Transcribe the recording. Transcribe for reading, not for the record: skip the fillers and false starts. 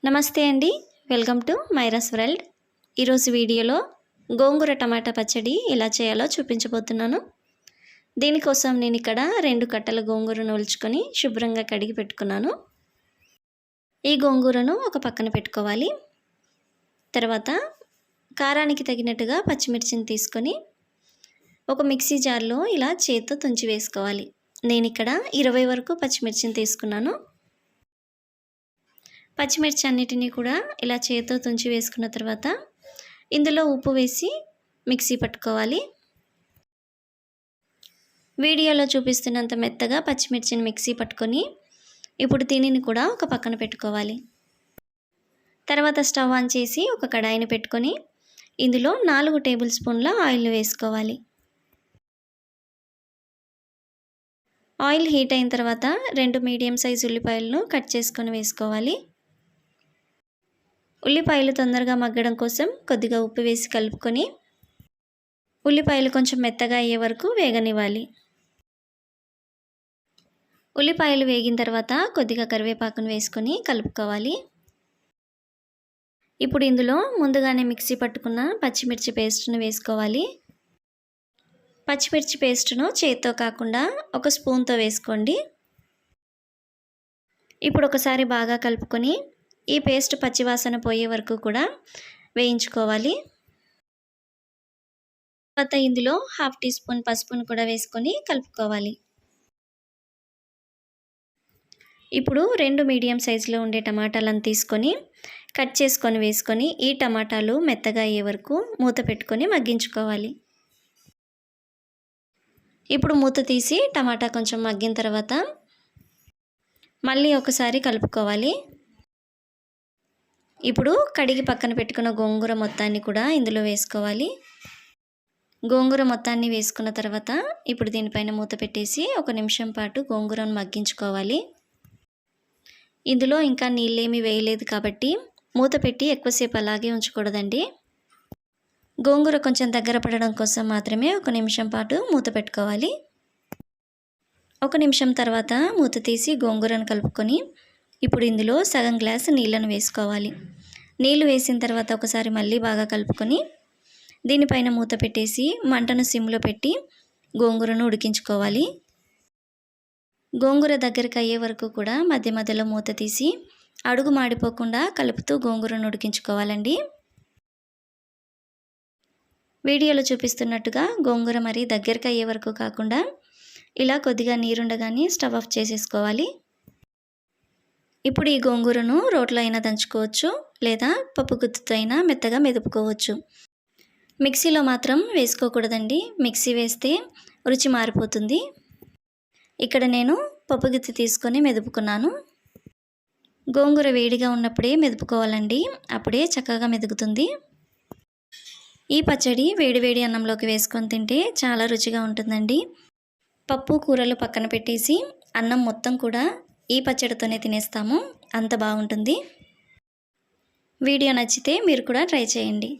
నమస్తే అండి, welcome to మైరాస్ world. ఈరోజు వీడియోలో గోంగూర టమాటా పచ్చడి ఎలా చేయాలో చూపించబోతున్నాను. దీనికోసం నేను ఇక్కడ 2 కట్టల గోంగూరను ఒలుచుకొని శుభ్రంగా కడిగి పెట్టుకున్నాను. ఈ గోంగూరను ఒక పక్కన పెట్టుకోవాలి. తర్వాత కారానికి తగినట్టుగా పచ్చిమిర్చిని తీసుకొని ఒక మిక్సీ జార్లో ఇలా చేత్తో తుంచి వేసుకోవాలి. నేను ఇక్కడ 20 వరకు పచ్చిమిర్చిని తీసుకున్నాను. పచ్చిమిర్చి అన్నిటినీ కూడా ఇలా చేతితో తుంచి వేసుకున్న తర్వాత ఇందులో ఉప్పు వేసి మిక్సీ పట్టుకోవాలి. వీడియోలో చూపిస్తున్నంత మెత్తగా పచ్చిమిర్చిని మిక్సీ పట్టుకొని ఇప్పుడు దీనిని కూడా ఒక పక్కన పెట్టుకోవాలి. తర్వాత స్టవ్ ఆన్ చేసి ఒక కడాయిని పెట్టుకొని ఇందులో 4 టేబుల్ స్పూన్ల ఆయిల్ వేసుకోవాలి. ఆయిల్ హీట్ అయిన తర్వాత 2 మీడియం సైజు ఉల్లిపాయలను కట్ చేసుకొని వేసుకోవాలి. ఉల్లిపాయలు తొందరగా మగ్గడం కోసం కొద్దిగా ఉప్పు వేసి కలుపుకొని ఉల్లిపాయలు కొంచెం మెత్తగా అయ్యే వరకు వేగనివ్వాలి. ఉల్లిపాయలు వేగిన తర్వాత కొద్దిగా కరివేపాకును వేసుకొని కలుపుకోవాలి. ఇప్పుడు ఇందులో ముందుగానే మిక్సీ పట్టుకున్న పచ్చిమిర్చి పేస్ట్ను వేసుకోవాలి. పచ్చిమిర్చి పేస్ట్ను చేత్తో కాకుండా ఒక స్పూన్తో వేసుకోండి. ఇప్పుడు ఒకసారి బాగా కలుపుకొని ఈ పేస్ట్ పచ్చివాసన పోయే వరకు కూడా వేయించుకోవాలి. తర్వాత ఇందులో 1/2 టీ స్పూన్ పసుపును కూడా వేసుకొని కలుపుకోవాలి. ఇప్పుడు 2 మీడియం సైజులో ఉండే టమాటాలను తీసుకొని కట్ చేసుకొని వేసుకొని ఈ టమాటాలు మెత్తగా అయ్యే వరకు మూత పెట్టుకొని మగ్గించుకోవాలి. ఇప్పుడు మూత తీసి టమాటా కొంచెం మగ్గిన తర్వాత మళ్ళీ ఒకసారి కలుపుకోవాలి. ఇప్పుడు కడిగి పక్కన పెట్టుకున్న గోంగూర మొత్తాన్ని కూడా ఇందులో వేసుకోవాలి. గోంగూర మొత్తాన్ని వేసుకున్న తర్వాత ఇప్పుడు దీనిపైన మూత పెట్టేసి 1 నిమిషం పాటు గోంగూరను మగ్గించుకోవాలి. ఇందులో ఇంకా నీళ్ళేమీ వేయలేదు కాబట్టి మూత పెట్టి ఎక్కువసేపు అలాగే ఉంచకూడదండి. గోంగూర కొంచెం దగ్గర పడడం కోసం మాత్రమే 1 నిమిషం పాటు మూత పెట్టుకోవాలి. 1 నిమిషం తర్వాత మూత తీసి గోంగూరను కలుపుకొని ఇప్పుడు ఇందులో సగం గ్లాసు నీళ్ళను వేసుకోవాలి. నీళ్ళు వేసిన తర్వాత ఒకసారి మళ్ళీ బాగా కలుపుకొని దీనిపైన మూత పెట్టేసి మంటను సిమ్లో పెట్టి గోంగూరను ఉడికించుకోవాలి. గోంగూర దగ్గరికి అయ్యే వరకు కూడా మధ్య మధ్యలో మూత తీసి అడుగు మాడిపోకుండా కలుపుతూ గోంగూరను ఉడికించుకోవాలండి. వీడియోలో చూపిస్తున్నట్టుగా గోంగూర మరి దగ్గరికి అయ్యే వరకు కాకుండా ఇలా కొద్దిగా నీరుండగానే స్టవ్ ఆఫ్ చేసేసుకోవాలి. ఇప్పుడు ఈ గోంగూరను రోట్లో అయినా దంచుకోవచ్చు, లేదా పప్పు గుత్తితో అయినా మెత్తగా మెదుపుకోవచ్చు. మిక్సీలో మాత్రం వేసుకోకూడదండి, మిక్సీ వేస్తే రుచి మారిపోతుంది. ఇక్కడ నేను పప్పు గుత్తి తీసుకొని మెదుపుకున్నాను. గోంగూర వేడిగా ఉన్నప్పుడే మెదుపుకోవాలండి, అప్పుడే చక్కగా మెదుగుతుంది. ఈ పచ్చడి వేడివేడి అన్నంలోకి వేసుకొని తింటే చాలా రుచిగా ఉంటుందండి. పప్పు కూరలు పక్కన పెట్టేసి అన్నం మొత్తం కూడా ఈ పచ్చడితోనే తినేస్తాము, అంత బాగుంటుంది. వీడియో నచ్చితే మీరు కూడా ట్రై చేయండి.